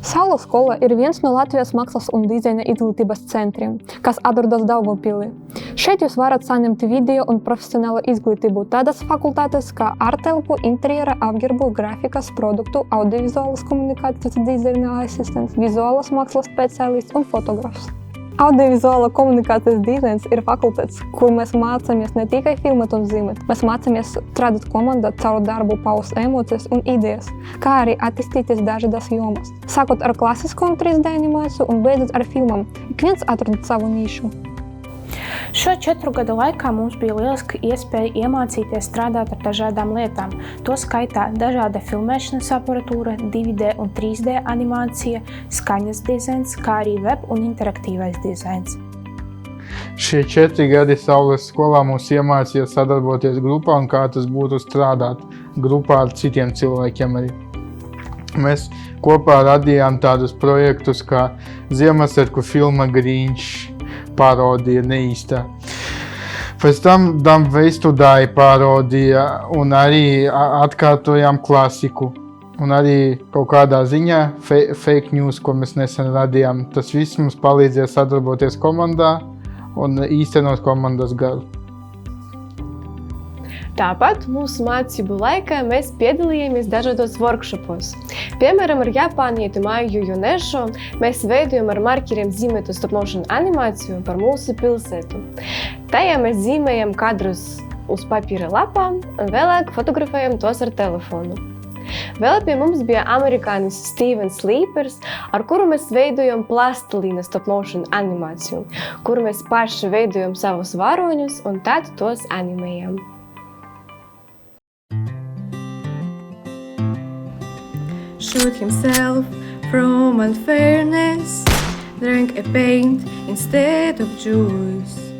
Saules skola ir viens no Latvijas mākslas un dizaina izglītības centriem, kas atrodas Daugavpilī. Šeit jūs varat saņemt video un profesionālu izglītību tādas fakultātes kā ārtelpu, interjera apģērbu, grafikas, produktu, audiovizuālas komunikācijas dizaina asistents, vizuālas mākslas speciālists un fotografs. Audiovizuāla komunikācijas dizains ir fakultātes, kur mēs mācāmies ne tikai filmēt un zīmēt, mēs mācāmies strādāt komandā, caur darbu paust emocijas un idejas, kā arī attīstīties dažādas jomas. Sākot ar klasisko un 3D animāciju un beidzot ar filmām, ik viens atrod savu nišu. Šo 4 gadu laikā mums bija lieliska iespēja iemācīties strādāt ar dažādām lietām. To skaitā dažāda filmēšanas aparatūra, 2D un 3D animācija, skaņas dizains, kā arī web un interaktīvais dizains. Šie 4 gadi Saules skolā mums iemācīja sadarboties grupā un kā tas būtu strādāt grupā ar citiem cilvēkiem arī. Mēs kopā radījām tādus projektus kā Ziemassvētku filma Grinch, parodija neīstā. Pēc tam veistudāja parodija un arī atkārtojām klasiku. Un arī kaut kādā ziņā fake news, ko mēs nesen radījām. Tas viss mums palīdzēja sadarboties komandā un īstenot komandas garu. Tāpat mūsu mācību laikā mēs piedalījāmies dažādos workshopos. Piemēram, ar japānietu Maiju Jonešu mēs veidojam ar markeriem zīmētu stop-motion animāciju par mūsu pilsētu. Tajā mēs zīmējam kadrus uz papīra lapām un vēlāk fotografējam tos ar telefonu. Vēl pie mums bija amerikānis Stevens Sleepers, ar kuru mēs veidojam plastilīna stop-motion animāciju, kuru mēs paši veidojam savus varoņus un tad tos animējam. Shoot himself from unfairness, drank a paint instead of juice.